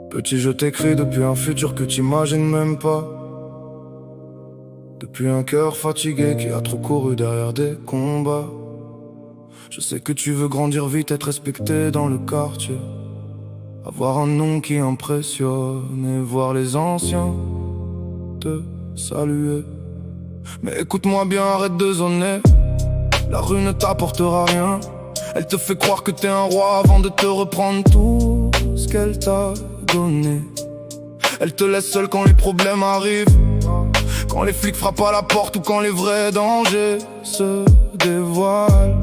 Petit, je t'écris depuis un futur que t'imagines même pas. Depuis un cœur fatigué qui a trop couru derrière des combats. Je sais que tu veux grandir vite, être respecté dans le quartier, avoir un nom qui impressionne et voir les anciens te saluer. Mais écoute-moi bien, arrête de zoner. La rue ne t'apportera rien. Elle te fait croire que t'es un roi avant de te reprendre tout ce qu'elle t'a donné. Elle te laisse seul quand les problèmes arrivent, quand les flics frappent à la porte ou quand les vrais dangers se dévoilent.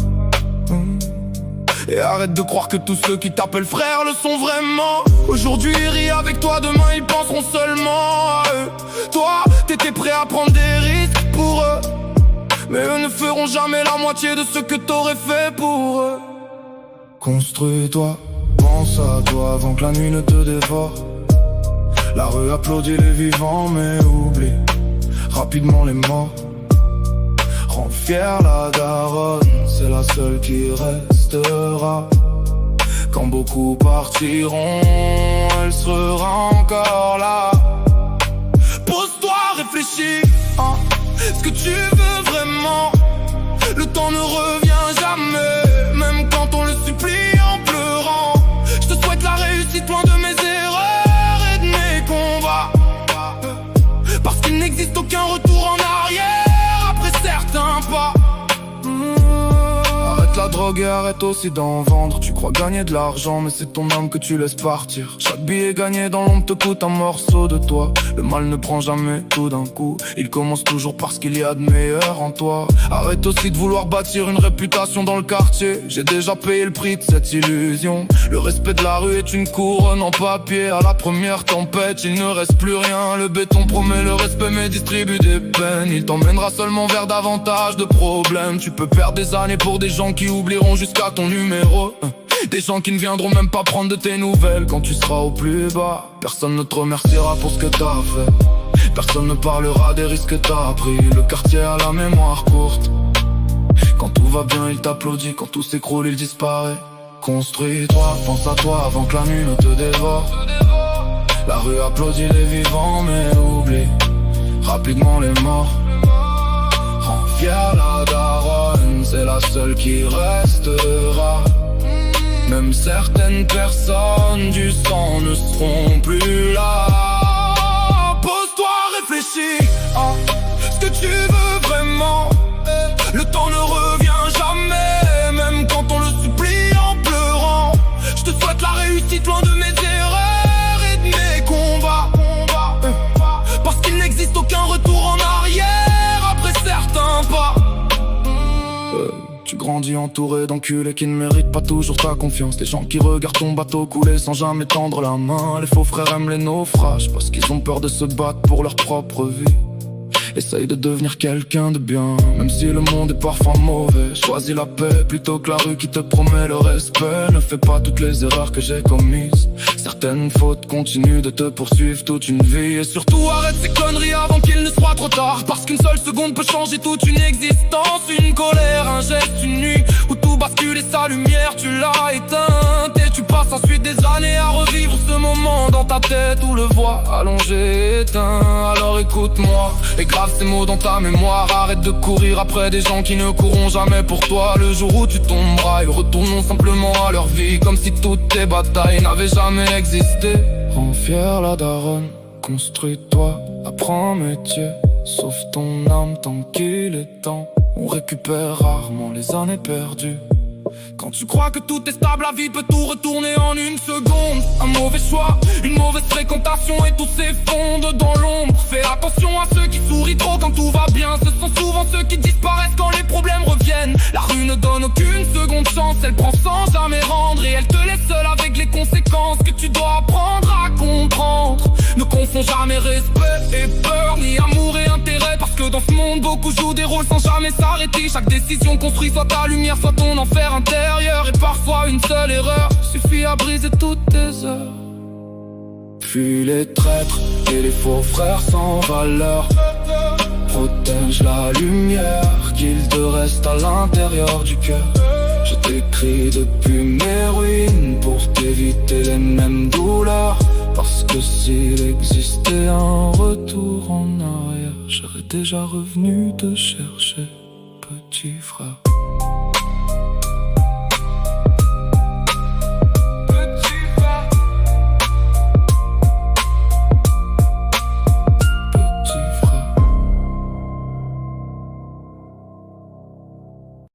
Et arrête de croire que tous ceux qui t'appellent frère le sont vraiment. Aujourd'hui ils rient avec toi, demain ils penseront seulement à eux. Toi, t'étais prêt à prendre des risques pour eux, mais eux ne feront jamais la moitié de ce que t'aurais fait pour eux. Construis-toi, pense à toi avant que la nuit ne te dévore. La rue applaudit les vivants mais oublie rapidement les morts. Rends fière la daronne, c'est la seule qui restera. Quand beaucoup partiront, elle sera encore là. Pose-toi, réfléchis, hein. Ce que tu veux vraiment, le temps ne revient jamais, même quand on le supplie en pleurant. Je te souhaite la réussite loin de mes erreurs et de mes combats, parce qu'il n'existe aucun retour en arrière après certains pas. Arrête la drogue et arrête aussi d'en vendre. Tu crois gagner de l'argent mais c'est ton âme que tu laisses partir. Chaque billet gagné dans l'ombre te coûte un morceau de toi. Le mal ne prend jamais tout d'un coup, il commence toujours parce qu'il y a de meilleur en toi. Arrête aussi de vouloir bâtir une réputation dans le quartier. J'ai déjà payé le prix de cette illusion. Le respect de la rue est une couronne en papier. À la première tempête il ne reste plus rien. Le béton promet le respect mais distribue des peines. Il t'emmènera seulement vers davantage de problèmes. Tu peux perdre des années pour des gens qui oublieront jusqu'à ton numéro. Des gens qui ne viendront même pas prendre de tes nouvelles quand tu seras au plus bas. Personne ne te remerciera pour ce que t'as fait. Personne ne parlera des risques que t'as pris. Le quartier a la mémoire courte. Quand tout va bien il t'applaudit, quand tout s'écroule il disparaît. Construis-toi, pense à toi avant que la nuit ne te dévore. La rue applaudit les vivants mais oublie rapidement les morts. Rends fière la daronne, c'est la seule qui restera. Même certaines personnes du sang ne seront plus là. Pose-toi, réfléchis, hein. Ce que tu veux vraiment, le temps ne revient jamais, même quand on le supplie en pleurant. Je te souhaite la réussite loin de mes erreurs et de mes combats, parce qu'il n'existe aucun retour en arrière après certains pas. Tu grandis entouré d'enculés qui ne méritent pas toujours ta confiance. Des gens qui regardent ton bateau couler sans jamais tendre la main. Les faux frères aiment les naufrages parce qu'ils ont peur de se battre pour leur propre vie. Essaye de devenir quelqu'un de bien, même si le monde est parfois mauvais. Choisis la paix plutôt que la rue qui te promet le respect. Ne fais pas toutes les erreurs que j'ai commises. Certaines fautes continuent de te poursuivre toute une vie. Et surtout arrête ces conneries avant qu'il ne soit trop tard, parce qu'une seule seconde peut changer toute une existence. Une colère, un geste, une nuit où tout bascule et sa lumière tu l'as éteinte. Et tu passes ensuite des années à revivre ce moment dans ta tête où le voit allongé éteint. Alors écoute-moi et grave ces mots dans ta mémoire. Arrête de courir après des gens qui ne courront jamais pour toi. Le jour où tu tomberas, ils retourneront simplement à leur vie, comme si toutes tes batailles n'avaient jamais existé. Rends fière la daronne, construis-toi, apprends un métier, sauve ton âme tant qu'il est temps. On récupère rarement les années perdues. Quand tu crois que tout est stable, la vie peut tout retourner en une seconde. Un mauvais choix, une mauvaise fréquentation et tout s'effondre dans l'ombre. Fais attention à ceux qui sourient trop quand tout va bien. Ce sont souvent ceux qui disparaissent quand les problèmes reviennent. La rue ne donne aucune seconde chance, elle prend sans jamais rendre. Et elle te laisse seule avec les conséquences que tu dois apprendre à comprendre. Ne confonds jamais respect et peur, ni amour et intérêt, parce que dans ce monde beaucoup jouent des rôles sans jamais s'arrêter. Chaque décision construit soit ta lumière, soit ton enfer intérieur. Et parfois une seule erreur suffit à briser toutes tes heures. Fuis les traîtres et les faux frères sans valeur. Protège la lumière qu'il te reste à l'intérieur du cœur. Je t'écris depuis mes ruines pour t'éviter les mêmes douleurs. Parce que s'il existait un retour en arrière, j'aurais déjà revenu te chercher, petit frère.